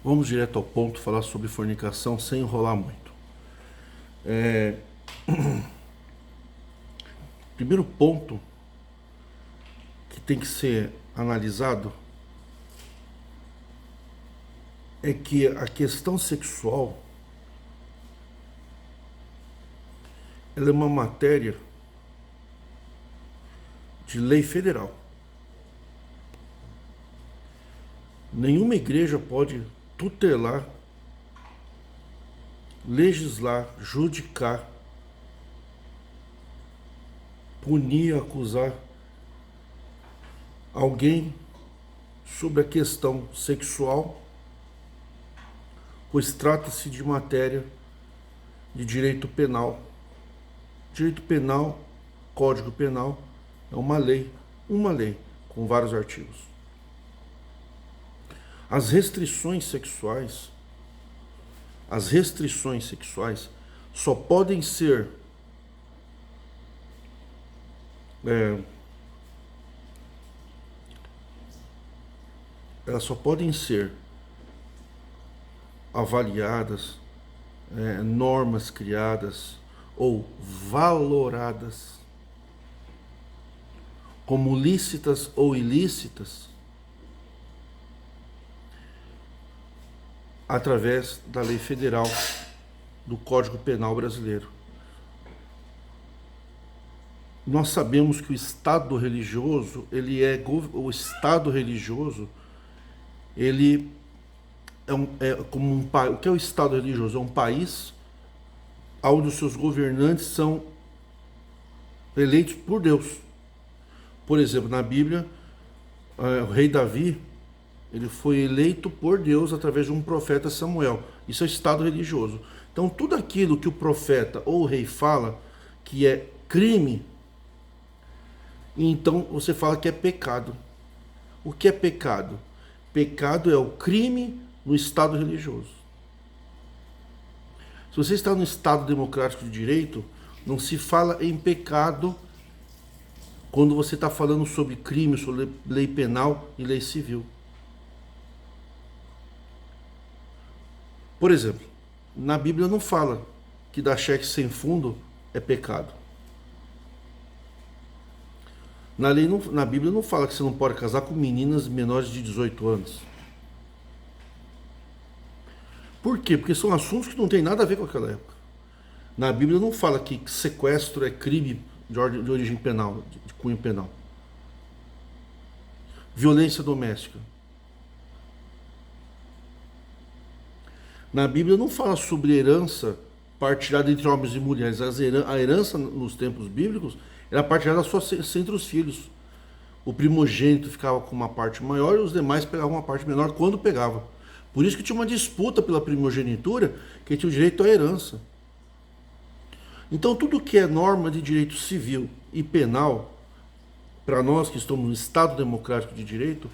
Vamos direto ao ponto, falar sobre fornicação sem enrolar muito. Primeiro ponto que tem que ser analisado é que a questão sexual ela é uma matéria de lei federal. Nenhuma igreja pode tutelar, legislar, judicar, punir, acusar alguém sobre a questão sexual, pois trata-se de matéria de direito penal. Direito penal, Código Penal, é uma lei com vários artigos. As restrições sexuais só podem ser elas só podem ser avaliadas, normas criadas ou valoradas como lícitas ou ilícitas através da lei federal do Código Penal brasileiro. Nós sabemos que o Estado religioso, ele é como o que é o Estado religioso? É um país onde os seus governantes são eleitos por Deus. Por exemplo, na Bíblia, o rei Davi, ele foi eleito por Deus através de um profeta Samuel. Isso é Estado religioso. Então, tudo aquilo que o profeta ou o rei fala que é crime, então você fala que é pecado. O que é pecado? Pecado é o crime no Estado religioso. Se você está no Estado democrático de direito, não se fala em pecado quando você está falando sobre crime, sobre lei penal e lei civil. Por exemplo, na Bíblia não fala que dar cheque sem fundo é pecado. Na Bíblia não fala que você não pode casar com meninas menores de 18 anos. Por quê? Porque são assuntos que não tem nada a ver com aquela época. Na Bíblia não fala que sequestro é crime de origem penal, de cunho penal. Violência doméstica. Na Bíblia não fala sobre herança partilhada entre homens e mulheres. A herança nos tempos bíblicos era partilhada só entre os filhos. O primogênito ficava com uma parte maior e os demais pegavam uma parte menor quando pegava. Por isso que tinha uma disputa pela primogenitura, que tinha o direito à herança. Então tudo que é norma de direito civil e penal, para nós que estamos no Estado democrático de direito,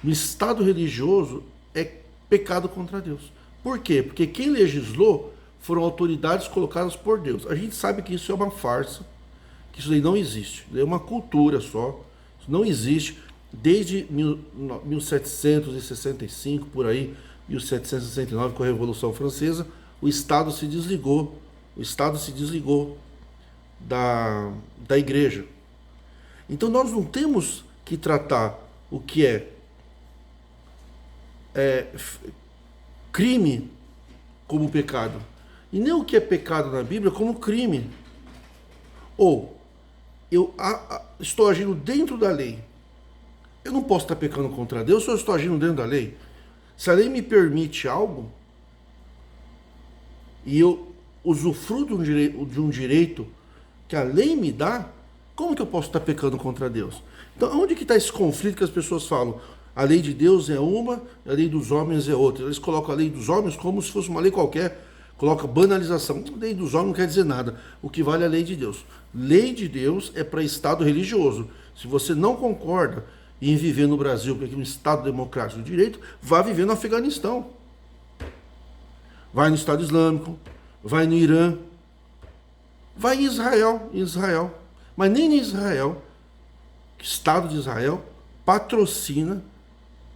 no Estado religioso é pecado contra Deus. Por quê? Porque quem legislou foram autoridades colocadas por Deus. A gente sabe que isso é uma farsa, que isso aí não existe. É uma cultura só. Isso não existe. Desde 1765, por aí, 1769, com a Revolução Francesa, o Estado se desligou. O Estado se desligou da Igreja. Então nós não temos que tratar o que é crime como pecado. E nem o que é pecado na Bíblia como crime. Ou eu estou agindo dentro da lei. Eu não posso estar pecando contra Deus se eu estou agindo dentro da lei. Se a lei me permite algo e eu usufruo de um direito que a lei me dá, como que eu posso estar pecando contra Deus? Então, onde que está esse conflito que as pessoas falam? A lei de Deus é uma, a lei dos homens é outra. Eles colocam a lei dos homens como se fosse uma lei qualquer. Coloca banalização. A lei dos homens não quer dizer nada. O que vale é a lei de Deus. Lei de Deus é para Estado religioso. Se você não concorda em viver no Brasil, porque aqui é um Estado democrático de direito, vá viver no Afeganistão. Vai no Estado Islâmico, vai no Irã, vai em Israel. Mas nem em Israel, Estado de Israel, patrocina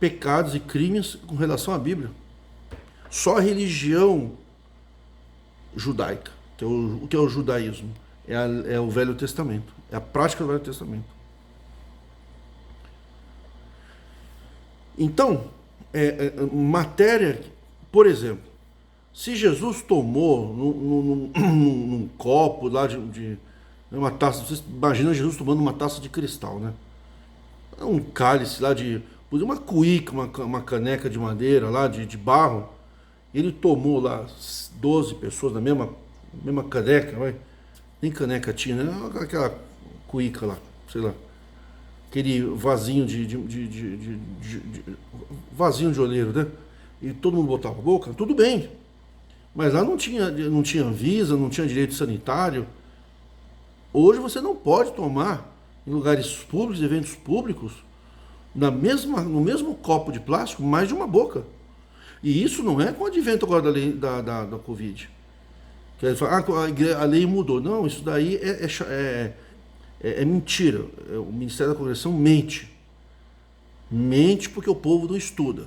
pecados e crimes com relação à Bíblia. Só a religião judaica, o que é o judaísmo? É o Velho Testamento, é a prática do Velho Testamento. Então, matéria, por exemplo, se Jesus tomou num copo lá de uma taça, vocês imaginam Jesus tomando uma taça de cristal, né? Um cálice lá uma cuíca, uma caneca de madeira lá, de barro. Ele tomou lá 12 pessoas na mesma caneca, vai. Nem caneca tinha, né? Aquela cuíca lá, sei lá. Aquele vasinho vasinho de oleiro, né? E todo mundo botava a boca, tudo bem. Mas lá não tinha Anvisa, não tinha direito sanitário. Hoje você não pode tomar em lugares públicos, eventos públicos, no mesmo copo de plástico, mais de uma boca. E isso não é com o advento agora da lei da Covid. Que eles falam, a lei mudou. Não, isso daí é mentira. O Ministério da Congregação mente. Mente porque o povo não estuda.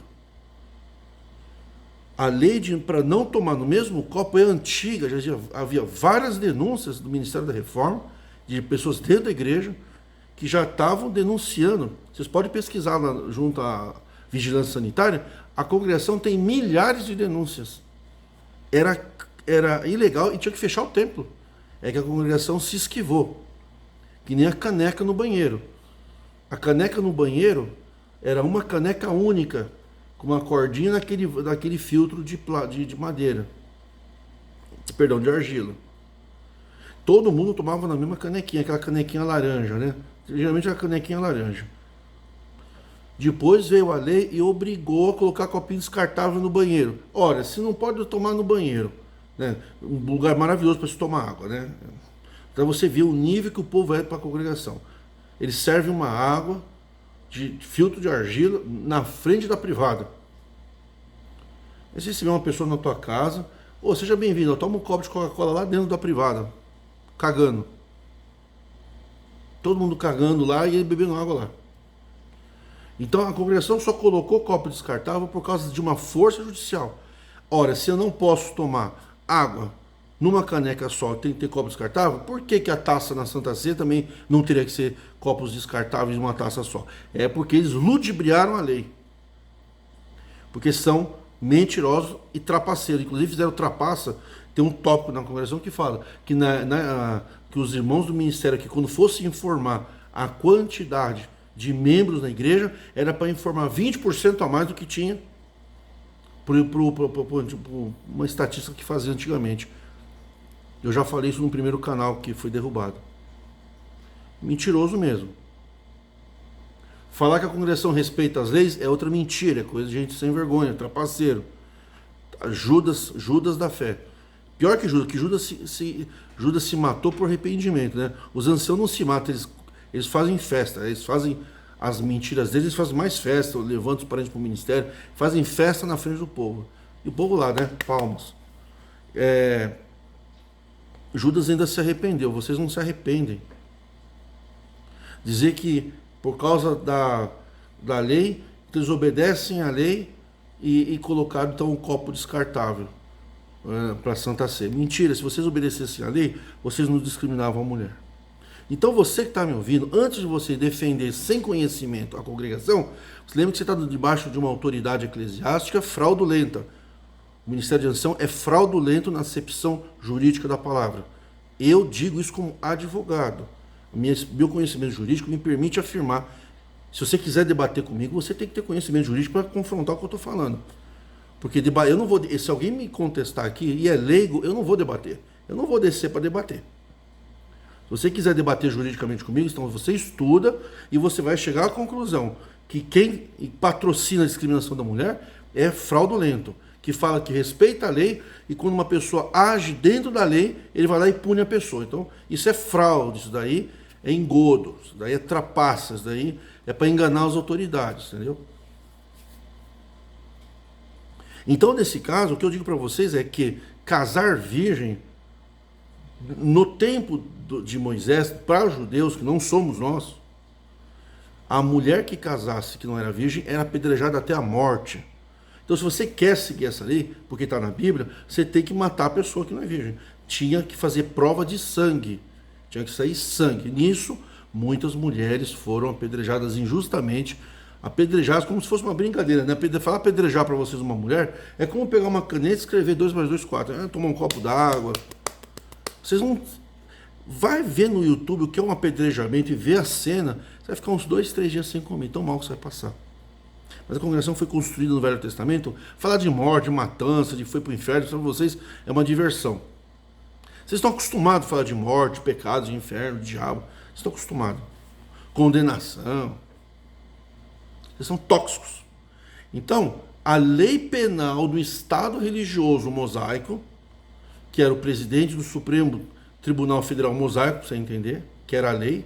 A lei para não tomar no mesmo copo é antiga, havia várias denúncias do Ministério da Reforma, de pessoas dentro da igreja, que já estavam denunciando. Vocês podem pesquisar lá junto à Vigilância Sanitária, a congregação tem milhares de denúncias. Era ilegal e tinha que fechar o templo. É que a congregação se esquivou. Que nem a caneca no banheiro. A caneca no banheiro era uma caneca única, com uma cordinha daquele filtro de madeira. Perdão, de argila. Todo mundo tomava na mesma canequinha, aquela canequinha laranja, né? Geralmente era a canequinha laranja. Depois veio a lei e obrigou a colocar copinho descartável no banheiro. Ora, se não pode tomar no banheiro, né? Um lugar maravilhoso para se tomar água, né? Então você vê o nível que o povo é para a congregação. Eles servem uma água de filtro de argila na frente da privada. E se você vê uma pessoa na tua casa, seja bem-vindo, toma um copo de Coca-Cola lá dentro da privada, cagando. Todo mundo cagando lá e ele bebendo água lá. Então a congregação só colocou copo descartável por causa de uma força judicial. Ora, se eu não posso tomar água numa caneca só, tem que ter copo descartável, por que a taça na Santa Ceia também não teria que ser copos descartáveis numa taça só? É porque eles ludibriaram a lei. Porque são mentirosos e trapaceiros. Inclusive fizeram trapaça. Tem um tópico na congregação que fala que, que os irmãos do ministério aqui, quando fossem informar a quantidade de membros na igreja, era para informar 20% a mais do que tinha por uma estatística que fazia antigamente. Eu já falei isso no primeiro canal que foi derrubado. Mentiroso mesmo. Falar que a congregação respeita as leis é outra mentira, é coisa de gente sem vergonha, trapaceiro. Judas da fé. Pior que Judas se matou por arrependimento, né? Os anciãos não se matam, eles fazem festa, eles fazem as mentiras deles, eles fazem mais festa, levantam os parentes para o ministério, fazem festa na frente do povo. E o povo lá, né? Palmas. Judas ainda se arrependeu, vocês não se arrependem. Dizer que por causa da lei, eles obedecem à lei e colocaram então um copo descartável para a Santa Ceia. Mentira, se vocês obedecessem à lei, vocês não discriminavam a mulher. Então você que está me ouvindo, antes de você defender sem conhecimento a congregação, você lembra que você está debaixo de uma autoridade eclesiástica fraudulenta. O Ministério de Ancião é fraudulento na acepção jurídica da palavra. Eu digo isso como advogado. Meu conhecimento jurídico me permite afirmar. Se você quiser debater comigo, você tem que ter conhecimento jurídico para confrontar o que eu estou falando. Porque eu não vou, se alguém me contestar aqui e é leigo, eu não vou debater. Eu não vou descer para debater. Se você quiser debater juridicamente comigo, então você estuda e você vai chegar à conclusão que quem patrocina a discriminação da mulher é fraudulento, que fala que respeita a lei e quando uma pessoa age dentro da lei, ele vai lá e pune a pessoa. Então, isso é fraude, isso daí é engodo, isso daí é trapaça, isso daí é para enganar as autoridades, entendeu? Então, nesse caso, o que eu digo para vocês é que casar virgem, no tempo de Moisés, para os judeus, que não somos nós, a mulher que casasse, que não era virgem, era apedrejada até a morte. Então, se você quer seguir essa lei, porque está na Bíblia, você tem que matar a pessoa que não é virgem. Tinha que fazer prova de sangue. Tinha que sair sangue. Nisso, muitas mulheres foram apedrejadas injustamente, apedrejadas como se fosse uma brincadeira, né? Falar apedrejar para vocês uma mulher é como pegar uma caneta e escrever 2 mais 2, 4. Tomar um copo d'água. Vocês não... Vai ver no YouTube o que é um apedrejamento e ver a cena, você vai ficar uns 2, 3 dias sem comer, tão mal que você vai passar. Mas a congregação foi construída no Velho Testamento, falar de morte, de matança, de foi para o inferno, para vocês é uma diversão. Vocês estão acostumados a falar de morte, de pecados, de inferno, de diabo. Vocês estão acostumados. Condenação. Vocês são tóxicos. Então, a lei penal do Estado religioso mosaico, que era o presidente do Supremo Tribunal Federal Mosaico, para você entender, que era a lei,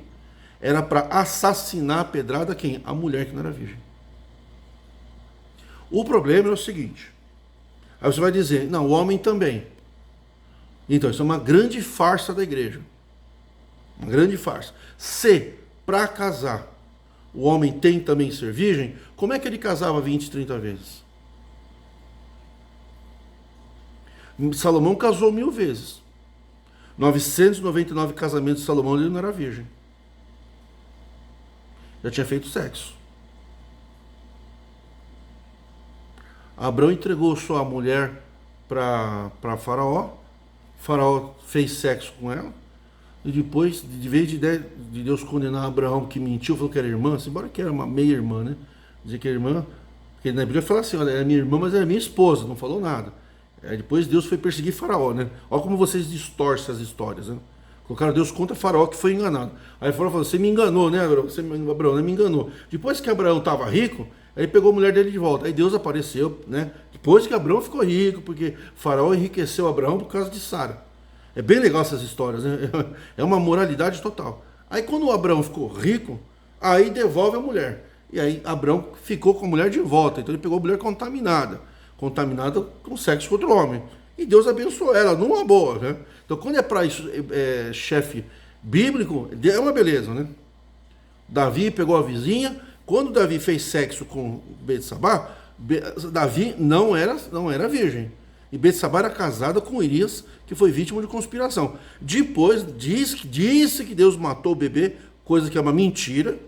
era para assassinar a pedrada quem? A mulher que não era virgem. O problema é o seguinte, aí você vai dizer, não, o homem também. Então, isso é uma grande farsa da igreja. Uma grande farsa. Se, para casar, o homem tem também ser virgem, como é que ele casava 20, 30 vezes? Salomão casou 1000 vezes. 999 casamentos de Salomão, ele não era virgem. Já tinha feito sexo. Abraão entregou sua mulher para Faraó. Faraó fez sexo com ela. E depois, de vez de Deus condenar Abraão, que mentiu, falou que era irmã, embora que era uma meia-irmã, né? Dizer que era irmã, porque na Bíblia fala assim, olha, era minha irmã, mas era minha esposa, não falou nada. Aí depois Deus foi perseguir Faraó, né? Olha como vocês distorcem as histórias, né? Colocaram Deus contra Faraó, que foi enganado. Aí Faraó falou, você me enganou, né, Abraão? Me enganou. Depois que Abraão estava rico, aí pegou a mulher dele de volta. Aí Deus apareceu, né? Depois que Abraão ficou rico, porque Faraó enriqueceu Abraão por causa de Sara. É bem legal essas histórias, né? É uma moralidade total. Aí quando o Abraão ficou rico, aí devolve a mulher. E aí Abraão ficou com a mulher de volta. Então ele pegou a mulher contaminada com sexo com outro homem. E Deus abençoou ela, numa boa, né? Então, quando é para isso, chefe bíblico, é uma beleza, né? Davi pegou a vizinha. Quando Davi fez sexo com Betsabá, Davi não era virgem. E Betsabá era casada com Urias, que foi vítima de conspiração. Depois, disse que Deus matou o bebê, coisa que é uma mentira.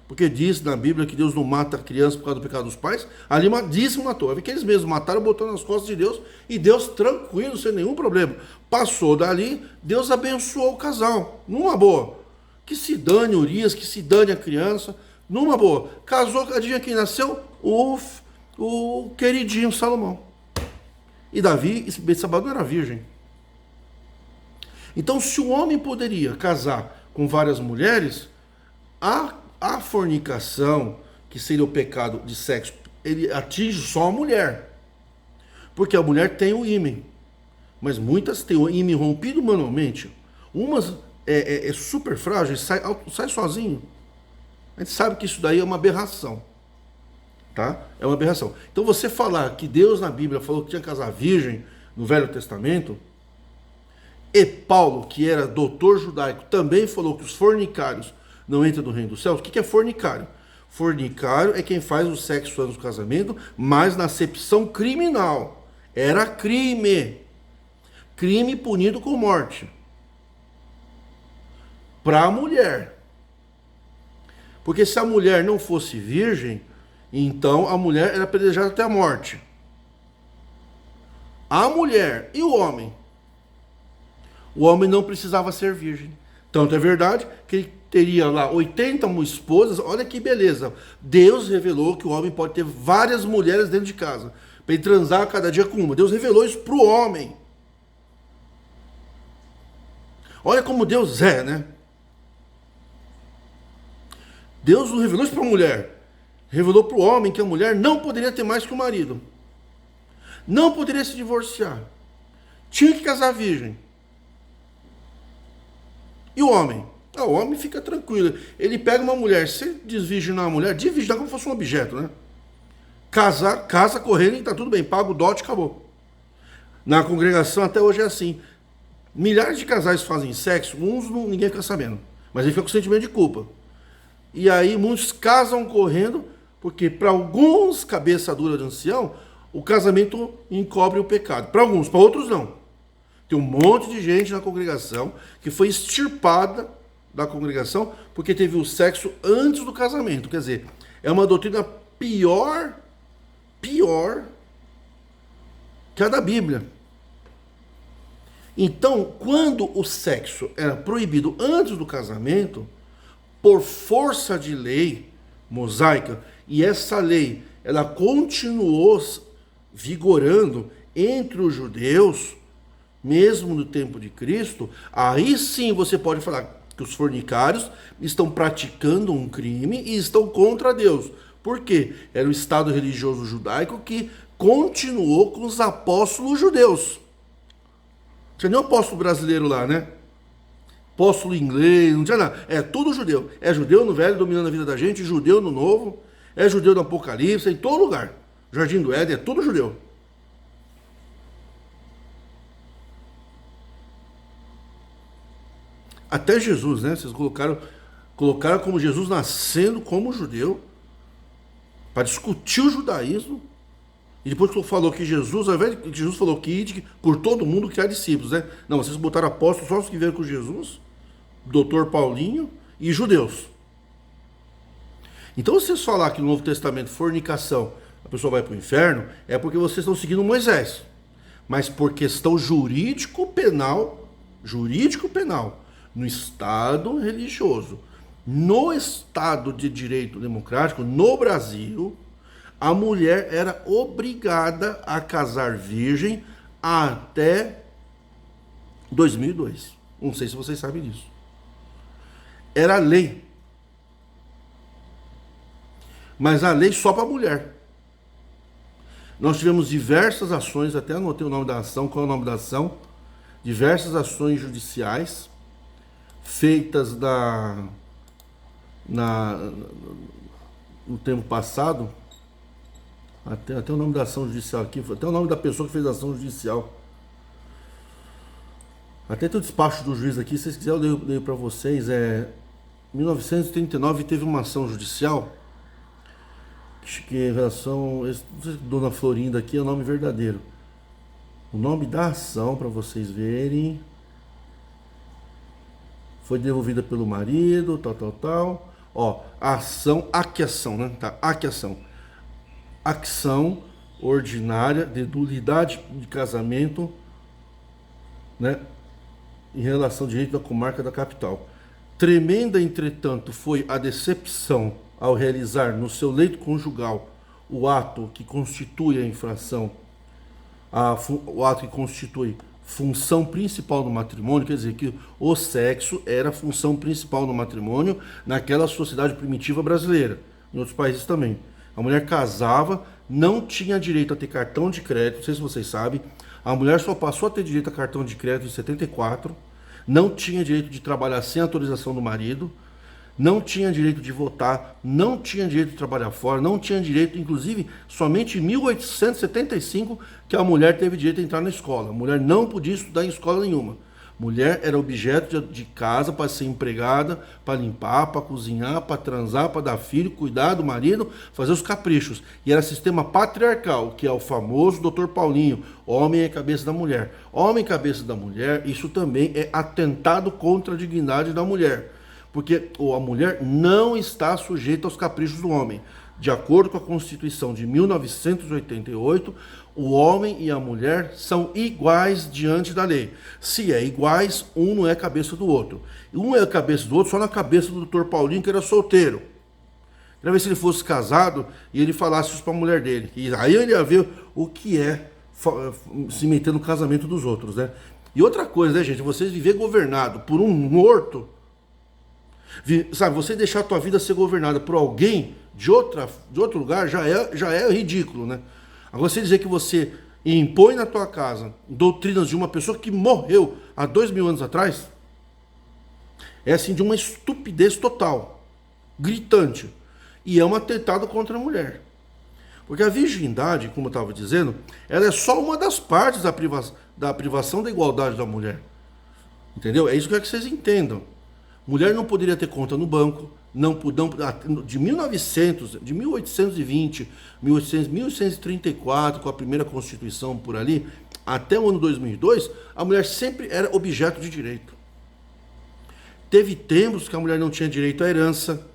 Porque diz na Bíblia que Deus não mata a criança por causa do pecado dos pais. Ali disse que matou. É que eles mesmos mataram, botou nas costas de Deus. E Deus, tranquilo, sem nenhum problema. Passou dali, Deus abençoou o casal. Numa boa. Que se dane Urias, que se dane a criança. Numa boa. Casou, adivinha quem nasceu? O queridinho Salomão. E Davi, Betsabá não era virgem. Então, se o homem poderia casar com várias mulheres, a fornicação, que seria o pecado de sexo, ele atinge só a mulher. Porque a mulher tem o ímen. Mas muitas têm o ímen rompido manualmente. Umas é super frágil, sai sozinho. A gente sabe que isso daí é uma aberração. Tá? É uma aberração. Então você falar que Deus na Bíblia falou que tinha que casar virgem no Velho Testamento, e Paulo, que era doutor judaico, também falou que os fornicários não entram no reino dos céus. O que é fornicário? Fornicário é quem faz o sexo antes do casamento, mas na acepção criminal. Era crime. Crime punido com morte. Para a mulher. Porque se a mulher não fosse virgem, então a mulher era apedrejada até a morte. A mulher e o homem. O homem não precisava ser virgem. Tanto é verdade que ele teria lá 80 esposas. Olha que beleza. Deus revelou que o homem pode ter várias mulheres dentro de casa. Para ele transar cada dia com uma. Deus revelou isso para o homem. Olha como Deus é, né? Deus não revelou isso para a mulher. Revelou para o homem que a mulher não poderia ter mais que o marido. Não poderia se divorciar. Tinha que casar virgem. E o homem? O homem fica tranquilo. Ele pega uma mulher, se desvirginar uma mulher, desvirginar como se fosse um objeto, né? Casa correndo e tá tudo bem, paga o dote e acabou. Na congregação até hoje é assim. Milhares de casais fazem sexo, uns ninguém fica sabendo. Mas ele fica com sentimento de culpa. E aí muitos casam correndo, porque para alguns cabeça dura de ancião, o casamento encobre o pecado. Para alguns, para outros não. Tem um monte de gente na congregação que foi extirpada da congregação porque teve o sexo antes do casamento. Quer dizer, é uma doutrina pior que a da Bíblia. Então, quando o sexo era proibido antes do casamento, por força de lei mosaica, e essa lei ela continuou vigorando entre os judeus, mesmo no tempo de Cristo, aí sim você pode falar que os fornicários estão praticando um crime e estão contra Deus. Por quê? Era o Estado religioso judaico que continuou com os apóstolos judeus. Não tinha nenhum apóstolo brasileiro lá, né? Apóstolo inglês, não tinha nada. É tudo judeu. É judeu no Velho dominando a vida da gente, judeu no Novo, é judeu no Apocalipse, em todo lugar. Jardim do Éden, é tudo judeu. Até Jesus, né? Vocês colocaram como Jesus nascendo como judeu para discutir o judaísmo. E depois que falou que Jesus, ao invés de Jesus falou que ide por todo mundo criar discípulos, né? Não, vocês botaram apóstolos só os que vieram com Jesus, doutor Paulinho e judeus. Então, vocês falar que no Novo Testamento fornicação a pessoa vai para o inferno, é porque vocês estão seguindo Moisés. Mas por questão jurídico-penal, no Estado religioso, no Estado de direito democrático, no Brasil, a mulher era obrigada a casar virgem até 2002. Não sei se vocês sabem disso. Era lei. Mas a lei só para a mulher. Nós tivemos diversas ações, até anotei o nome da ação, qual é o nome da ação? Diversas ações judiciais feitas no tempo passado. Até o nome da ação judicial aqui, até o nome da pessoa que fez a ação judicial. Até tem o despacho do juiz aqui, se vocês quiserem eu leio para vocês. Em 1939 teve uma ação judicial que em relação, não sei se Dona Florinda aqui é o nome verdadeiro. O nome da ação, para vocês verem, foi devolvida pelo marido, tal. Ó, ação, né? Tá, ação. Ação ordinária de nulidade de casamento, né? Em relação ao direito da comarca da capital. Tremenda, entretanto, foi a decepção ao realizar no seu leito conjugal o ato que constitui a infração, o ato que constitui função principal do matrimônio, quer dizer que o sexo era a função principal do matrimônio naquela sociedade primitiva brasileira, em outros países também. A mulher casava, não tinha direito a ter cartão de crédito, não sei se vocês sabem, a mulher só passou a ter direito a cartão de crédito em 74, não tinha direito de trabalhar sem autorização do marido, não tinha direito de votar, não tinha direito de trabalhar fora, não tinha direito, inclusive, somente em 1875 que a mulher teve direito a entrar na escola. A mulher não podia estudar em escola nenhuma. Mulher era objeto de casa para ser empregada, para limpar, para cozinhar, para transar, para dar filho, cuidar do marido, fazer os caprichos. E era sistema patriarcal, que é o famoso Dr. Paulinho, homem é cabeça da mulher. Homem cabeça da mulher, isso também é atentado contra a dignidade da mulher. Porque a mulher não está sujeita aos caprichos do homem. De acordo com a Constituição de 1988, o homem e a mulher são iguais diante da lei. Se é iguais, um não é cabeça do outro. Um é cabeça do outro só na cabeça do Dr. Paulinho, que era solteiro. Queria ver se ele fosse casado e ele falasse isso para a mulher dele. E aí ele ia ver o que é se meter no casamento dos outros, né? E outra coisa, né, gente? Vocês viver governado por um morto... Sabe, você deixar a tua vida ser governada por alguém de outro lugar já é ridículo, né? Agora você dizer que você impõe na tua casa doutrinas de uma pessoa que morreu há 2000 anos atrás, é assim de uma estupidez total, gritante, e é um atentado contra a mulher. Porque a virgindade, como eu estava dizendo, ela é só uma das partes da privação da igualdade da mulher. Entendeu? É isso que eu quero que vocês entendam. Mulher não poderia ter conta no banco, de 1820, 1834, com a primeira Constituição por ali, até o ano 2002, a mulher sempre era objeto de direito. Teve tempos que a mulher não tinha direito à herança,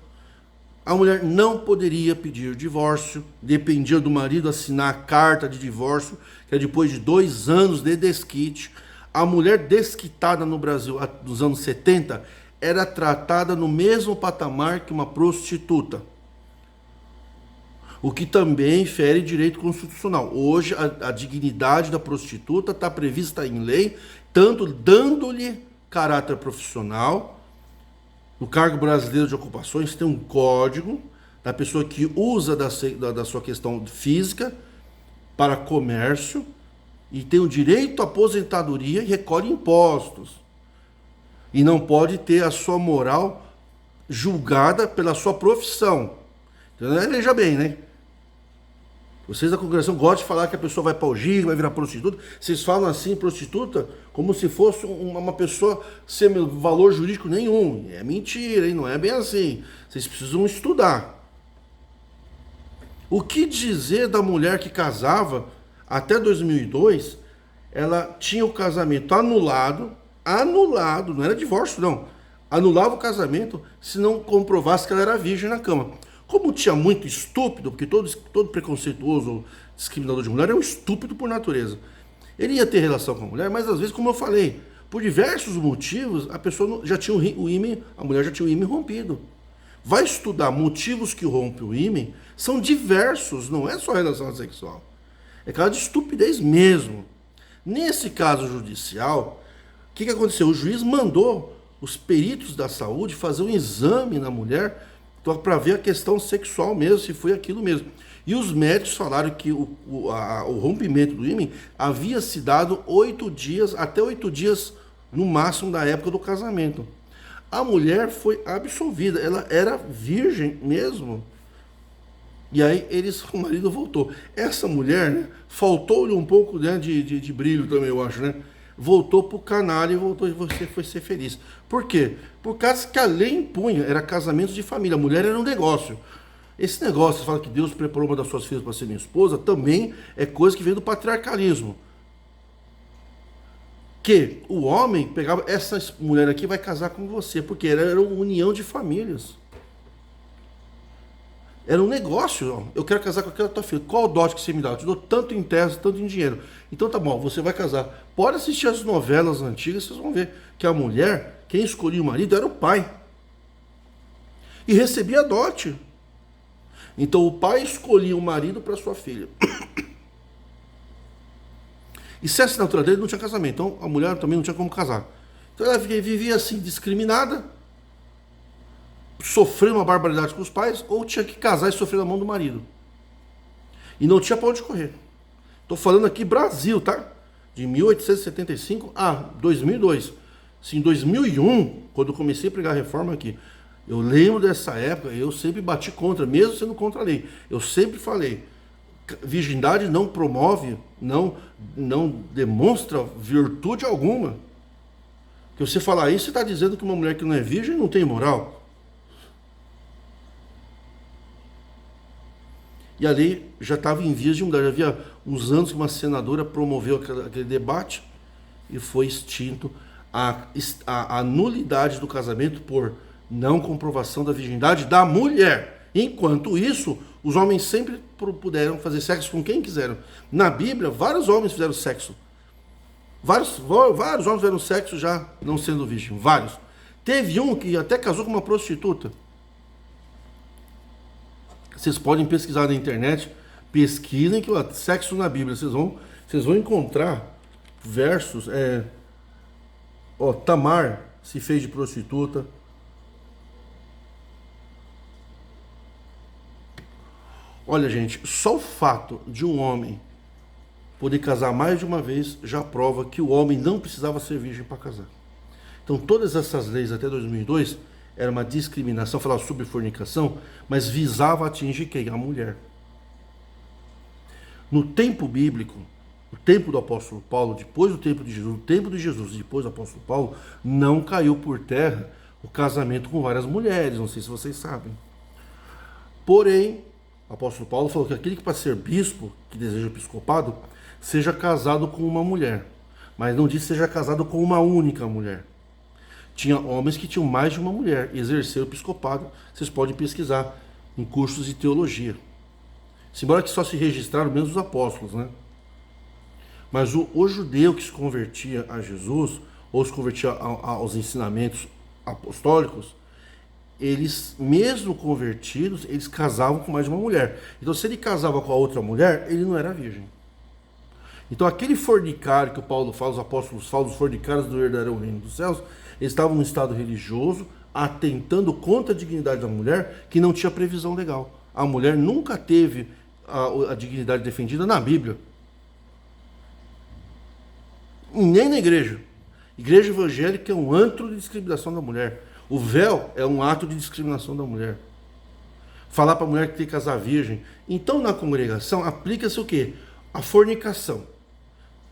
a mulher não poderia pedir divórcio, dependia do marido assinar a carta de divórcio, que é depois de 2 anos de desquite. A mulher desquitada no Brasil nos anos 70 era tratada no mesmo patamar que uma prostituta, o que também fere direito constitucional. Hoje, a dignidade da prostituta está prevista em lei, tanto dando-lhe caráter profissional. No Cargo Brasileiro de Ocupações tem um código da pessoa que usa da sua questão física para comércio e tem o direito à aposentadoria e recolhe impostos. E não pode ter a sua moral julgada pela sua profissão. Então, veja bem, né? Vocês da congregação gostam de falar que a pessoa vai para o giro, vai virar prostituta. Vocês falam assim, prostituta, como se fosse uma pessoa sem valor jurídico nenhum. É mentira, hein? Não é bem assim. Vocês precisam estudar. O que dizer da mulher que casava até 2002? Ela tinha o casamento anulado, não era divórcio não, anulava o casamento se não comprovasse que ela era virgem na cama. Como tinha muito estúpido, porque todo preconceituoso ou discriminador de mulher é um estúpido por natureza. Ele ia ter relação com a mulher, mas às vezes, como eu falei, por diversos motivos, a pessoa já tinha a mulher já tinha o ímen rompido. Vai estudar motivos que rompem o ímen, são diversos, não é só relação sexual. É caso de estupidez mesmo. Nesse caso judicial, o que aconteceu? O juiz mandou os peritos da saúde fazer um exame na mulher para ver a questão sexual mesmo, se foi aquilo mesmo. E os médicos falaram que o rompimento do ímen havia se dado 8 dias, até 8 dias no máximo da época do casamento. A mulher foi absolvida, ela era virgem mesmo. E aí o marido voltou. Essa mulher, né, faltou-lhe um pouco, né, de brilho também, eu acho, né? Voltou pro canalha e voltou e você foi ser feliz. Por quê? Por causa que a lei impunha, era casamento de família, a mulher era um negócio. Esse negócio, você fala que Deus preparou uma das suas filhas para ser minha esposa, também é coisa que vem do patriarcalismo. Que o homem pegava, essa mulher aqui vai casar com você, porque era uma união de famílias. Era um negócio, ó. Eu quero casar com aquela tua filha. Qual o dote que você me dá? Eu te dou tanto em terra, tanto em dinheiro. Então tá bom, você vai casar. Pode assistir as novelas antigas, vocês vão ver que a mulher, quem escolhia o marido era o pai. E recebia dote. Então o pai escolhia o marido para sua filha. E se a assinatura dele não tinha casamento, então a mulher também não tinha como casar. Então ela vivia assim, discriminada, sofreu uma barbaridade com os pais, ou tinha que casar e sofrer na mão do marido. E não tinha pra onde correr. Estou falando aqui Brasil, tá? De 1875 a 2002. Assim, em 2001, quando eu comecei a pregar a reforma aqui, eu lembro dessa época, eu sempre bati contra, mesmo sendo contra a lei. Eu sempre falei, virgindade não promove, não demonstra virtude alguma. Que você falar isso, você está dizendo que uma mulher que não é virgem não tem moral. E a lei já estava em vias de mudar. Já havia uns anos que uma senadora promoveu aquele debate e foi extinto a nulidade do casamento por não comprovação da virgindade da mulher. Enquanto isso, os homens sempre puderam fazer sexo com quem quiseram. Na Bíblia, vários homens fizeram sexo. Vários homens fizeram sexo já não sendo virgem. Vários. Teve um que até casou com uma prostituta. Vocês podem pesquisar na internet, pesquisem que o sexo na Bíblia, vocês vão encontrar versos, Tamar se fez de prostituta. Olha, gente, só o fato de um homem poder casar mais de uma vez já prova que o homem não precisava ser virgem para casar. Então todas essas leis até 2002 era uma discriminação, falava sobre fornicação, mas visava atingir quem? A mulher. No tempo bíblico, o tempo do apóstolo Paulo, depois do tempo de Jesus, o tempo de Jesus, depois do apóstolo Paulo, não caiu por terra o casamento com várias mulheres, não sei se vocês sabem. Porém, o apóstolo Paulo falou que aquele que para ser bispo, que deseja o episcopado, seja casado com uma mulher. Mas não disse seja casado com uma única mulher. Tinha homens que tinham mais de uma mulher e exerceram o episcopado. Vocês podem pesquisar em cursos de teologia. Embora que só se registraram menos os apóstolos, né? Mas o judeu que se convertia a Jesus, ou se convertia aos ensinamentos apostólicos, eles, mesmo convertidos, eles casavam com mais de uma mulher. Então, se ele casava com a outra mulher, ele não era virgem. Então, aquele fornicário que o Paulo fala, os apóstolos falam, os fornicários do herdarão reino dos céus, eles estavam num estado religioso, atentando contra a dignidade da mulher, que não tinha previsão legal. A mulher nunca teve a dignidade defendida na Bíblia. Nem na igreja. Igreja evangélica é um antro de discriminação da mulher. O véu é um ato de discriminação da mulher. Falar para a mulher que tem que casar virgem. Então, na congregação, aplica-se o quê? A fornicação.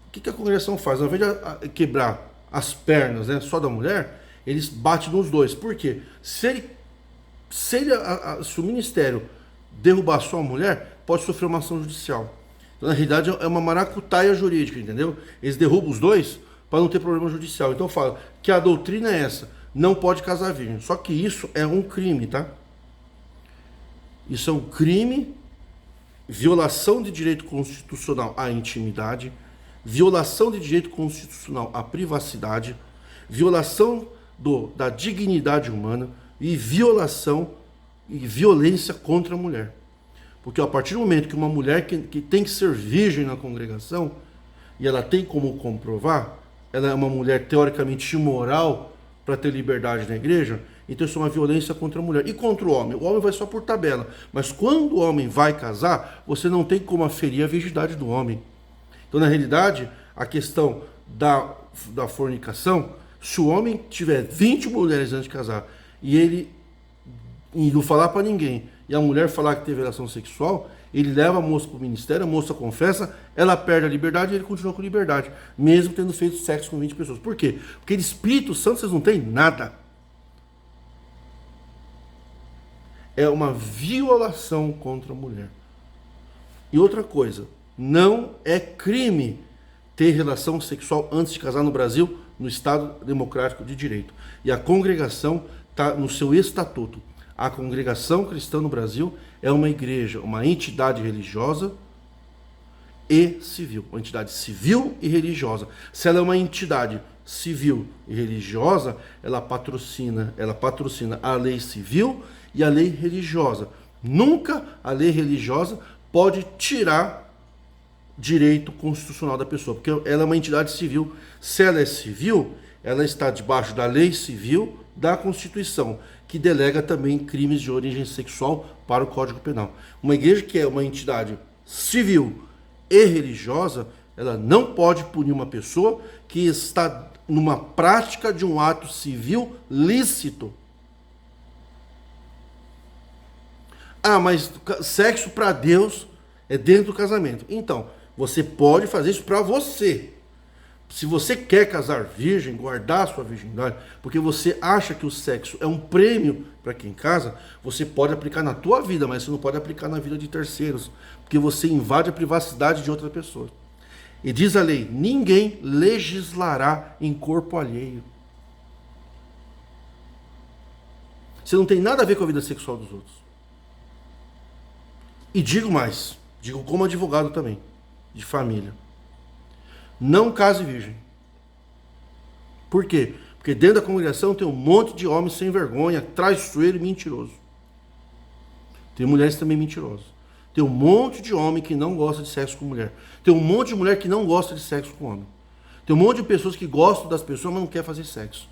O que a congregação faz? Ao invés de quebrar as pernas, né, só da mulher, eles batem nos dois. Por quê? Se o ministério derrubar só a mulher, pode sofrer uma ação judicial. Então, na realidade, é uma maracutaia jurídica, entendeu? Eles derrubam os dois para não ter problema judicial. Então, fala que a doutrina é essa: não pode casar virgem. Só que isso é um crime, tá? Isso é um crime, violação de direito constitucional à intimidade, violação de direito constitucional à privacidade, violação da dignidade humana e violação e violência contra a mulher. Porque a partir do momento que uma mulher que tem que ser virgem na congregação, e ela tem como comprovar, ela é uma mulher teoricamente imoral para ter liberdade na igreja, então isso é uma violência contra a mulher. E contra o homem? O homem vai só por tabela. Mas quando o homem vai casar, você não tem como aferir a virgindade do homem. Então, na realidade, a questão da fornicação, se o homem tiver 20 mulheres antes de casar e não falar para ninguém, e a mulher falar que teve relação sexual, ele leva a moça para o ministério, a moça confessa, ela perde a liberdade e ele continua com liberdade, mesmo tendo feito sexo com 20 pessoas. Por quê? Porque de Espírito Santo vocês não têm nada. É uma violação contra a mulher. E outra coisa, não é crime ter relação sexual antes de casar no Brasil, no Estado Democrático de Direito. E a congregação está no seu estatuto. A congregação cristã no Brasil é uma igreja, uma entidade religiosa e civil. Uma entidade civil e religiosa. Se ela é uma entidade civil e religiosa, ela patrocina a lei civil e a lei religiosa. Nunca a lei religiosa pode tirar direito constitucional da pessoa, porque ela é uma entidade civil. Se ela é civil, ela está debaixo da lei civil, da Constituição, que delega também crimes de origem sexual para o Código Penal. Uma igreja que é uma entidade civil e religiosa, ela não pode punir uma pessoa que está numa prática de um ato civil lícito. Ah, mas sexo para Deus é dentro do casamento. Então, você pode fazer isso para você. Se você quer casar virgem, guardar a sua virgindade, porque você acha que o sexo é um prêmio para quem casa, você pode aplicar na tua vida, mas você não pode aplicar na vida de terceiros, porque você invade a privacidade de outra pessoa. E diz a lei: ninguém legislará em corpo alheio. Você não tem nada a ver com a vida sexual dos outros. E digo mais, digo como advogado também, de família: não case virgem. Por quê? Porque dentro da congregação tem um monte de homens sem vergonha, traiçoeiro e mentiroso. Tem mulheres também mentirosas. Tem um monte de homem que não gosta de sexo com mulher. Tem um monte de mulher que não gosta de sexo com homem. Tem um monte de pessoas que gostam das pessoas, mas não quer fazer sexo.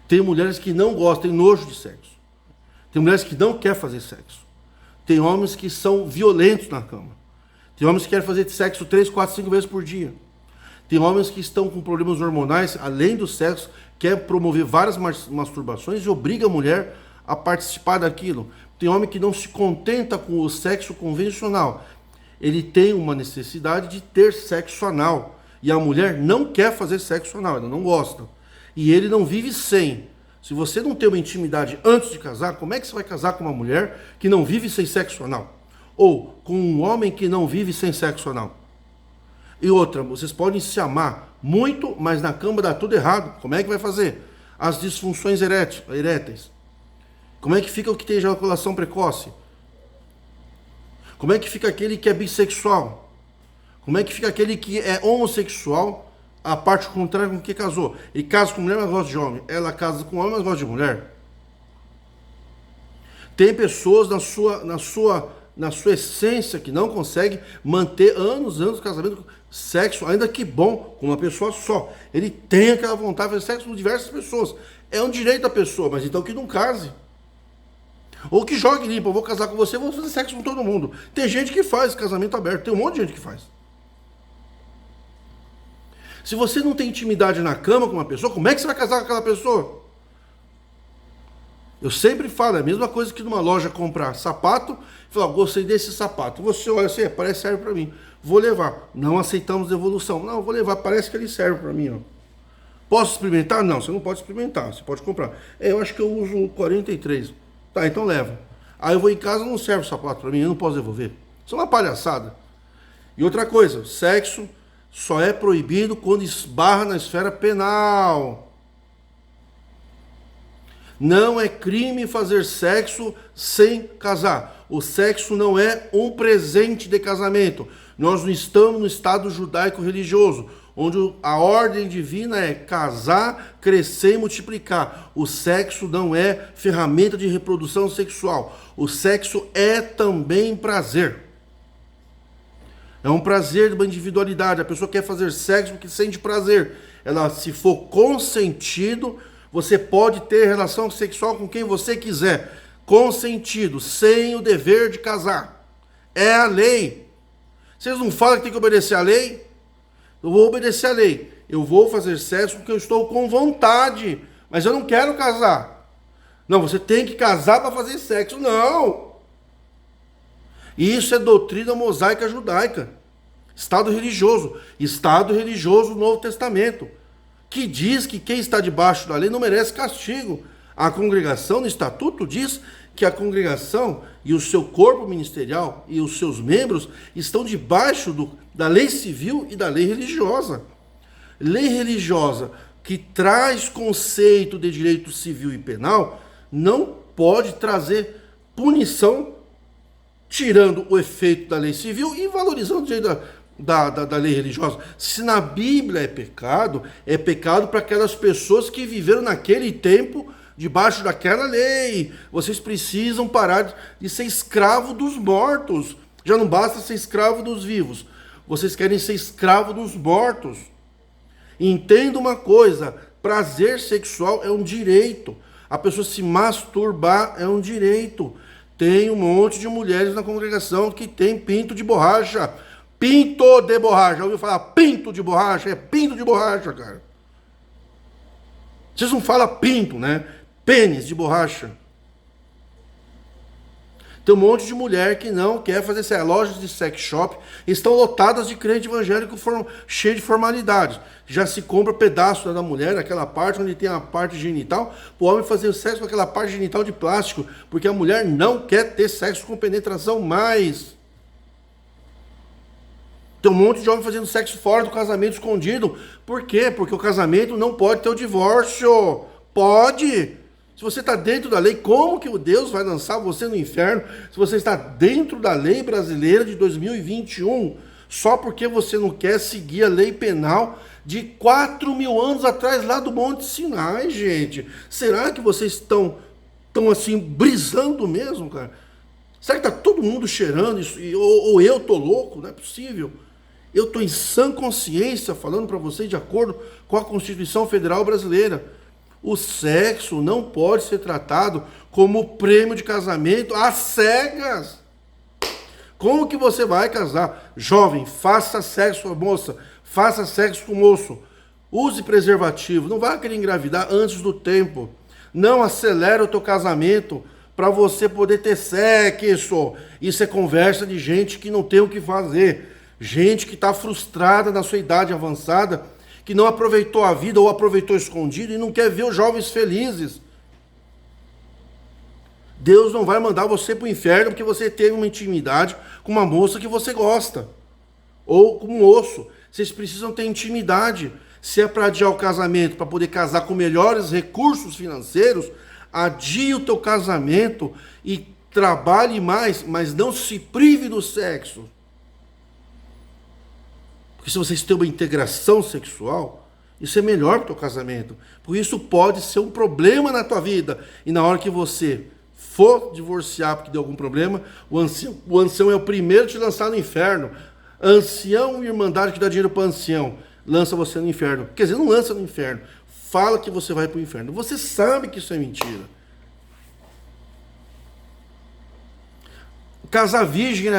Tem mulheres que não gostam, têm nojo de sexo. Tem mulheres que não querem fazer sexo. Tem homens que são violentos na cama. Tem homens que querem fazer sexo 3, 4, 5 vezes por dia. Tem homens que estão com problemas hormonais, além do sexo, quer promover várias masturbações e obriga a mulher a participar daquilo. Tem homem que não se contenta com o sexo convencional. Ele tem uma necessidade de ter sexo anal. E a mulher não quer fazer sexo anal, ela não gosta. E ele não vive sem. Se você não tem uma intimidade antes de casar, como é que você vai casar com uma mulher que não vive sem sexo anal? Ou com um homem que não vive sem sexo anal? E outra, vocês podem se amar muito, mas na cama dá tudo errado. Como é que vai fazer? As disfunções eréteis. Como é que fica o que tem ejaculação precoce? Como é que fica aquele que é bissexual? Como é que fica aquele que é homossexual, a parte contrária com que casou? E casa com mulher, mas gosta de homem. Ela casa com homem, mas gosta de mulher. Tem pessoas na sua essência que não conseguem manter anos de casamento, sexo, ainda que bom, com uma pessoa só. Ele tem aquela vontade de fazer sexo com diversas pessoas. É um direito da pessoa, mas então que não case. Ou que jogue limpo, eu vou casar com você, vou fazer sexo com todo mundo. Tem gente que faz casamento aberto, tem um monte de gente que faz. Se você não tem intimidade na cama com uma pessoa, como é que você vai casar com aquela pessoa? Eu sempre falo, é a mesma coisa que numa loja comprar sapato, e falar, gostei desse sapato. Você olha assim, parece que serve para mim. Vou levar. Não aceitamos devolução. Não, vou levar, parece que ele serve para mim. Ó. Posso experimentar? Não, você não pode experimentar, você pode comprar. Eu acho que eu uso o 43. Tá, então leva. Aí eu vou em casa, não serve o sapato para mim, eu não posso devolver. Isso é uma palhaçada. E outra coisa, sexo só é proibido quando esbarra na esfera penal. Não é crime fazer sexo sem casar. O sexo não é um presente de casamento. Nós não estamos no estado judaico-religioso, onde a ordem divina é casar, crescer e multiplicar. O sexo não é ferramenta de reprodução sexual. O sexo é também prazer. É um prazer de uma individualidade. A pessoa quer fazer sexo porque sente prazer. Ela, se for consentido, você pode ter relação sexual com quem você quiser. Consentido, sem o dever de casar. É a lei. Vocês não falam que tem que obedecer a lei? Eu vou obedecer a lei. Eu vou fazer sexo porque eu estou com vontade. Mas eu não quero casar. Não, você tem que casar para fazer sexo. Não! Isso é doutrina mosaica judaica. Estado religioso. Estado religioso do Novo Testamento. Que diz que quem está debaixo da lei não merece castigo. A congregação, no estatuto, diz que a congregação e o seu corpo ministerial e os seus membros estão debaixo da lei civil e da lei religiosa. Lei religiosa que traz conceito de direito civil e penal não pode trazer punição, tirando o efeito da lei civil e valorizando o direito da lei religiosa. Se na Bíblia é pecado para aquelas pessoas que viveram naquele tempo debaixo daquela lei. Vocês precisam parar de ser escravo dos mortos. Já não basta ser escravo dos vivos. Vocês querem ser escravo dos mortos. Entenda uma coisa, prazer sexual é um direito. A pessoa se masturbar é um direito. Tem um monte de mulheres na congregação que tem pinto de borracha. Pinto de borracha. Ouviu falar pinto de borracha? É pinto de borracha, cara. Vocês não falam pinto, né? Pênis de borracha. Tem um monte de mulher que não quer fazer sexo. Lojas de sex shop estão lotadas de crente evangélico cheio de formalidades. Já se compra pedaço da mulher, aquela parte onde tem a parte genital, para o homem fazer sexo com aquela parte genital de plástico, porque a mulher não quer ter sexo com penetração mais. Tem um monte de homem fazendo sexo fora do casamento escondido. Por quê? Porque o casamento não pode ter o divórcio. Pode. Se você está dentro da lei, como que o Deus vai lançar você no inferno se você está dentro da lei brasileira de 2021? Só porque você não quer seguir a lei penal de 4.000 anos atrás, lá do Monte Sinai, gente. Será que vocês estão assim, brisando mesmo, cara? Será que está todo mundo cheirando isso? Ou eu tô louco? Não é possível. Eu estou em sã consciência falando para vocês de acordo com a Constituição Federal Brasileira. O sexo não pode ser tratado como prêmio de casamento às cegas. Como que você vai casar? Jovem, faça sexo, moça, faça sexo com o moço. Use preservativo, não vai querer engravidar antes do tempo. Não acelera o teu casamento para você poder ter sexo. Isso é conversa de gente que não tem o que fazer. Gente que está frustrada na sua idade avançada, que não aproveitou a vida ou aproveitou escondido e não quer ver os jovens felizes. Deus não vai mandar você para o inferno porque você teve uma intimidade com uma moça que você gosta. Ou com um moço. Vocês precisam ter intimidade. Se é para adiar o casamento, para poder casar com melhores recursos financeiros, adie o teu casamento e trabalhe mais, mas não se prive do sexo. Porque se vocês têm uma integração sexual, isso é melhor para o teu casamento. Porque isso pode ser um problema na tua vida. E na hora que você for divorciar porque deu algum problema, o ancião é o primeiro a te lançar no inferno. Ancião e irmandade que dá dinheiro para ancião, lança você no inferno. Quer dizer, não lança no inferno. Fala que você vai para o inferno. Você sabe que isso é mentira. Casar virgem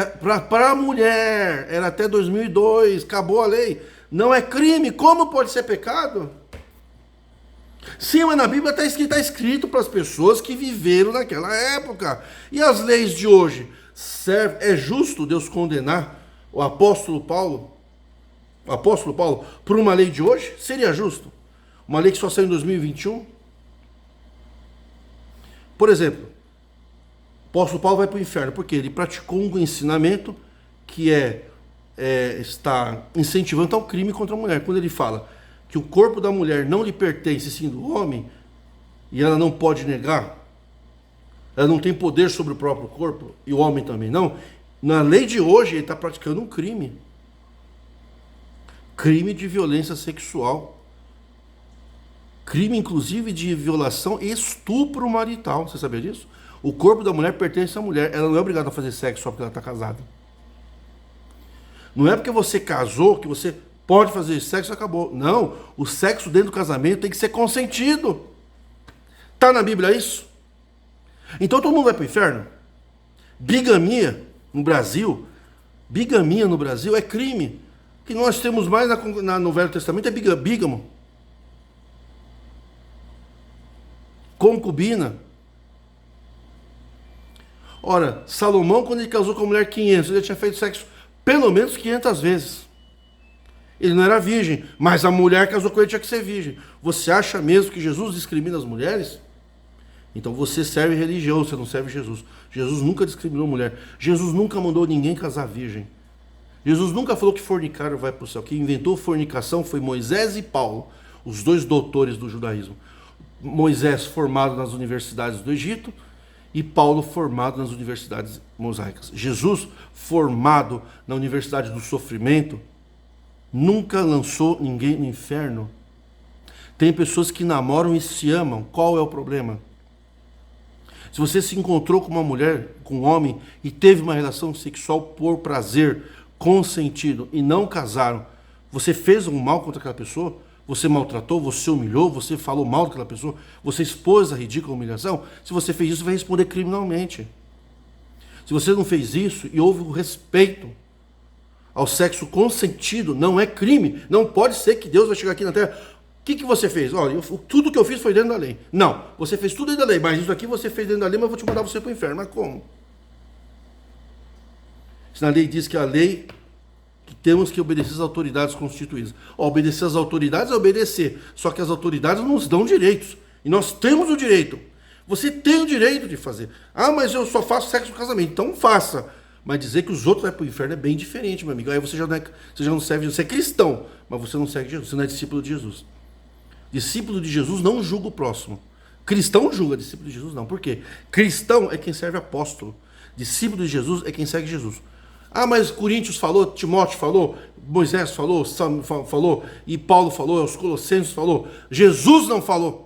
para a mulher era até 2002, acabou a lei. Não é crime, como pode ser pecado? Sim, mas na Bíblia está escrito para as pessoas que viveram naquela época. E as leis de hoje? É justo Deus condenar o apóstolo Paulo por uma lei de hoje? Seria justo? Uma lei que só saiu em 2021? Por exemplo, o apóstolo Paulo vai para o inferno porque ele praticou um ensinamento que está incentivando ao crime contra a mulher. Quando ele fala que o corpo da mulher não lhe pertence sim do homem, e ela não pode negar, ela não tem poder sobre o próprio corpo, e o homem também não, na lei de hoje ele está praticando um crime. Crime de violência sexual. Crime, inclusive, de violação e estupro marital. Você sabia disso? O corpo da mulher pertence à mulher. Ela não é obrigada a fazer sexo só porque ela está casada. Não é porque você casou que você pode fazer sexo e acabou. Não. O sexo dentro do casamento tem que ser consentido. Está na Bíblia isso? Então todo mundo vai para o inferno? Bigamia no Brasil é crime. O que nós temos mais no Velho Testamento é bígamo. Concubina. Ora, Salomão, quando ele casou com a mulher 500, ele tinha feito sexo pelo menos 500 vezes. Ele não era virgem, mas a mulher casou com ele, tinha que ser virgem. Você acha mesmo que Jesus discrimina as mulheres? Então você serve religião, você não serve Jesus. Jesus nunca discriminou mulher. Jesus nunca mandou ninguém casar virgem. Jesus nunca falou que fornicar vai para o céu. Quem inventou fornicação foi Moisés e Paulo, os dois doutores do judaísmo. Moisés formado nas universidades do Egito e Paulo formado nas universidades mosaicas. Jesus formado na universidade do sofrimento nunca lançou ninguém no inferno. Tem pessoas que namoram e se amam. Qual é o problema? Se você se encontrou com uma mulher, com um homem e teve uma relação sexual por prazer, consentido e não casaram, você fez um mal contra aquela pessoa? Você maltratou, você humilhou, você falou mal daquela pessoa, você expôs a ridícula humilhação? Se você fez isso, vai responder criminalmente. Se você não fez isso e houve o respeito ao sexo consentido, não é crime. Não pode ser que Deus vai chegar aqui na terra. O que você fez? Olha, tudo que eu fiz foi dentro da lei. Não, você fez tudo dentro da lei, mas isso aqui você fez dentro da lei, mas eu vou te mandar você para o inferno. Mas como? Se na lei diz que a lei, que temos que obedecer às autoridades constituídas. Obedecer às autoridades é obedecer, só que as autoridades nos dão direitos, e nós temos o direito. Você tem o direito de fazer. Ah, mas eu só faço sexo no casamento. Então faça. Mas dizer que os outros vão para o inferno é bem diferente, meu amigo. Aí você já não serve Jesus. Você é cristão, mas você não segue Jesus. Você não é discípulo de Jesus. Discípulo de Jesus não julga o próximo. Cristão julga, discípulo de Jesus não. Por quê? Cristão é quem serve apóstolo. Discípulo de Jesus é quem segue Jesus. Ah, mas Coríntios falou, Timóteo falou, Moisés falou, falou, e Paulo falou, os Colossenses falou. Jesus não falou.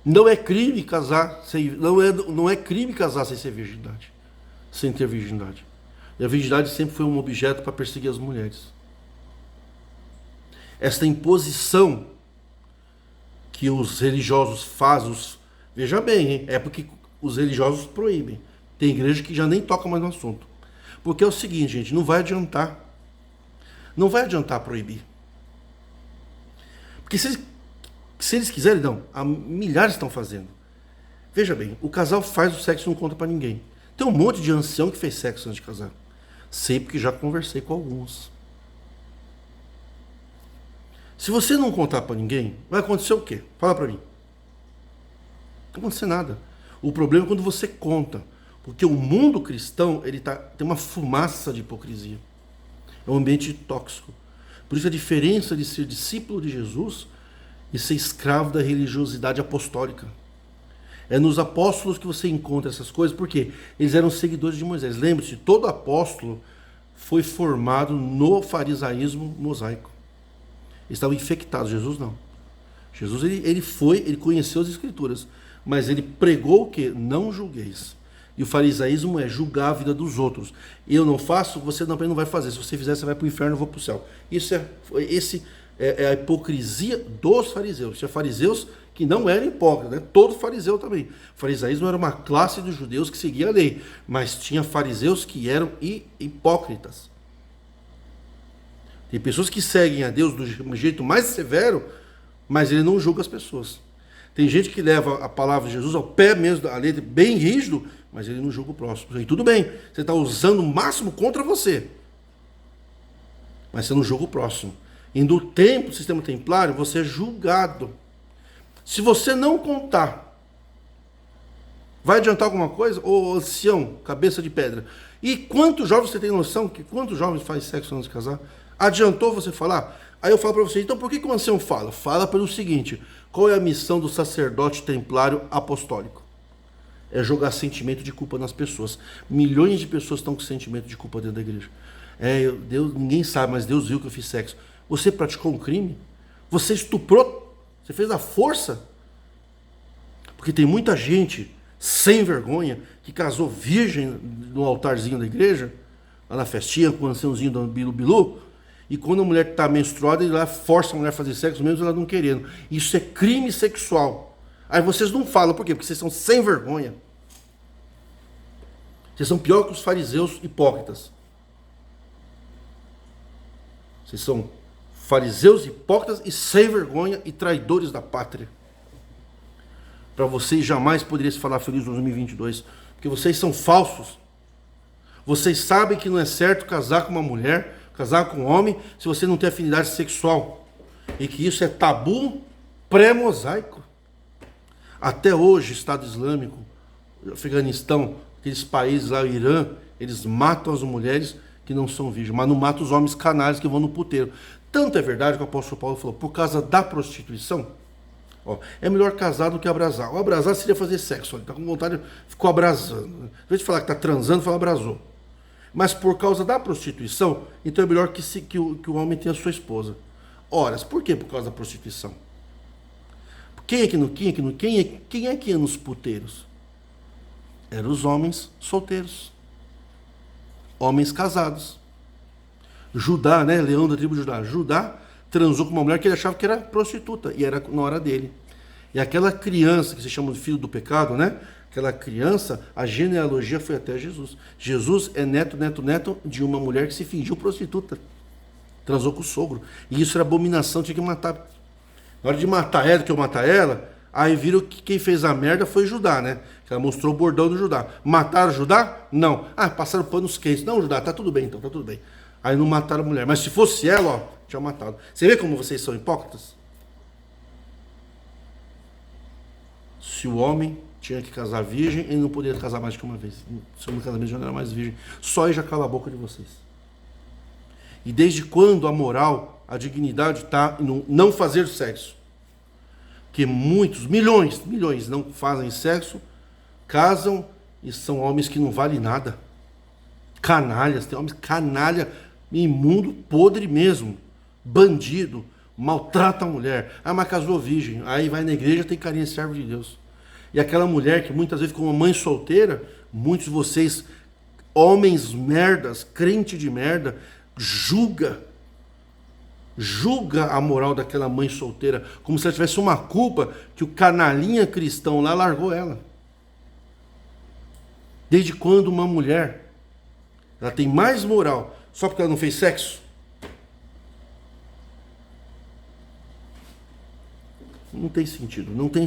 Não é crime casar não é crime casar sem ser virgindade, sem ter virgindade. E a virgindade sempre foi um objeto para perseguir as mulheres. Esta imposição que os religiosos fazem, veja bem, hein? É porque os religiosos proíbem. Tem igreja que já nem toca mais no assunto. Porque é o seguinte, gente, não vai adiantar. Não vai adiantar proibir. Porque se eles quiserem, não. Milhares estão fazendo. Veja bem, o casal faz o sexo e não conta para ninguém. Tem um monte de ancião que fez sexo antes de casar. Sei porque já conversei com alguns. Se você não contar para ninguém, vai acontecer o quê? Fala para mim. Não vai acontecer nada. O problema é quando você conta. Porque o mundo cristão tem uma fumaça de hipocrisia. É um ambiente tóxico. Por isso a diferença de ser discípulo de Jesus e ser escravo da religiosidade apostólica. É nos apóstolos que você encontra essas coisas, porque eles eram seguidores de Moisés. Lembre-se, todo apóstolo foi formado no farisaísmo mosaico. Eles estavam infectados, Jesus não. Jesus ele conheceu as escrituras, mas ele pregou o quê? Não julgueis. E o farisaísmo é julgar a vida dos outros. Eu não faço, você também não vai fazer. Se você fizer, você vai para o inferno, eu vou para o céu. Esse é a hipocrisia dos fariseus. Tinha fariseus que não eram hipócritas, né? Todo fariseu também. O farisaísmo era uma classe dos judeus que seguia a lei, mas tinha fariseus que eram hipócritas. Tem pessoas que seguem a Deus do jeito mais severo, mas ele não julga as pessoas. Tem gente que leva a palavra de Jesus ao pé mesmo da letra, bem rígido, mas ele não julga o próximo. E tudo bem, você está usando o máximo contra você, mas você não julga o próximo. E no templo, no sistema templário, você é julgado. Se você não contar, vai adiantar alguma coisa? Ô ancião, cabeça de pedra. E quantos jovens você tem noção que quantos jovens fazem sexo antes de casar? Adiantou você falar? Aí eu falo para você, então por que o ancião fala? Fala pelo seguinte, qual é a missão do sacerdote templário apostólico? É jogar sentimento de culpa nas pessoas. Milhões de pessoas estão com sentimento de culpa dentro da igreja. Deus, ninguém sabe, mas Deus viu que eu fiz sexo. Você praticou um crime? Você estuprou? Você fez a força? Porque tem muita gente sem vergonha que casou virgem no altarzinho da igreja, lá na festinha com o anciãozinho do bilu-bilu, e quando a mulher está menstruada, ele lá força a mulher a fazer sexo, mesmo ela não querendo. Isso é crime sexual. Aí vocês não falam, por quê? Porque vocês são sem vergonha. Vocês são pior que os fariseus hipócritas. Vocês são fariseus hipócritas e sem vergonha e traidores da pátria. Para vocês jamais poderia se falar feliz no 2022, porque vocês são falsos. Vocês sabem que não é certo casar com uma mulher, casar com um homem, se você não tem afinidade sexual. E que isso é tabu pré-mosaico. Até hoje, Estado Islâmico, Afeganistão, aqueles países lá, o Irã, eles matam as mulheres que não são virgens, mas não matam os homens canalhas que vão no puteiro. Tanto é verdade que o apóstolo Paulo falou, por causa da prostituição, é melhor casar do que abrasar. O abrasar seria fazer sexo, ele está com vontade, ficou abrasando. Em vez de falar que está transando, fala abrasou. Mas por causa da prostituição, então é melhor que o homem tenha sua esposa. Ora, por que por causa da prostituição? Quem é que ia nos puteiros? Eram os homens solteiros. Homens casados. Judá, né? Leão da tribo de Judá. Judá transou com uma mulher que ele achava que era prostituta. E era na hora dele. E aquela criança que se chama de filho do pecado, né? Aquela criança, a genealogia foi até Jesus. Jesus é neto de uma mulher que se fingiu prostituta. Transou com o sogro. E isso era abominação, tinha que matar. Na hora de matar ela, que eu matar ela, aí viram que quem fez a merda foi Judá, né? Ela mostrou o bordão do Judá. Mataram Judá? Não. Passaram panos quentes. Não, Judá, tá tudo bem então, tá tudo bem. Aí não mataram a mulher. Mas se fosse ela, tinha matado. Você vê como vocês são hipócritas? Se o homem tinha que casar virgem, ele não poderia casar mais que uma vez. O segundo casamento já não era mais virgem. Só aí já cala a boca de vocês. E desde quando a moral, a dignidade está em não fazer sexo? Porque muitos, milhões não fazem sexo, casam e são homens que não valem nada. Canalhas, tem homens canalha, imundo, podre mesmo. Bandido, maltrata a mulher. Mas casou virgem. Aí vai na igreja, tem carinha de servo de Deus. E aquela mulher que muitas vezes ficou uma mãe solteira, muitos de vocês, homens merdas, crente de merda, julga a moral daquela mãe solteira, como se ela tivesse uma culpa que o canalinha cristão lá largou ela. Desde quando uma mulher, ela tem mais moral só porque ela não fez sexo? Não tem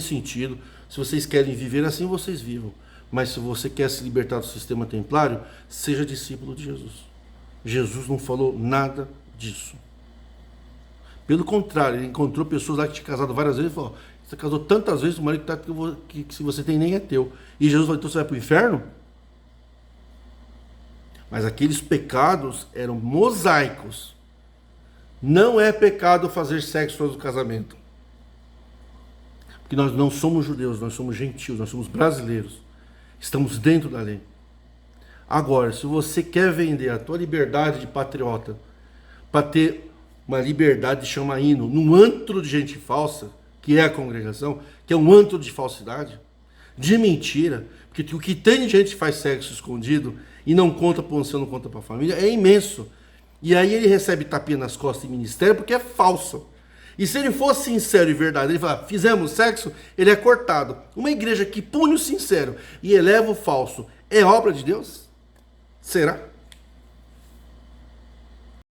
sentido. Se vocês querem viver assim, vocês vivam. Mas se você quer se libertar do sistema templário, seja discípulo de Jesus. Jesus não falou nada disso. Pelo contrário, ele encontrou pessoas lá que tinham casado várias vezes e falou: você casou tantas vezes, o marido que se você tem nem é teu. E Jesus falou: então você vai para o inferno? Mas aqueles pecados eram mosaicos. Não é pecado fazer sexo fora do casamento. Porque nós não somos judeus, nós somos gentios, nós somos brasileiros. Estamos dentro da lei. Agora, se você quer vender a tua liberdade de patriota para ter uma liberdade de chamar hino num antro de gente falsa, que é a congregação, que é um antro de falsidade, de mentira, porque o que tem de gente que faz sexo escondido e não conta para você, não conta para a família, é imenso. E aí ele recebe tapinha nas costas em ministério porque é falso. E se ele fosse sincero e verdadeiro, ele fala: fizemos sexo, ele é cortado. Uma igreja que pune o sincero e eleva o falso, é obra de Deus? Será?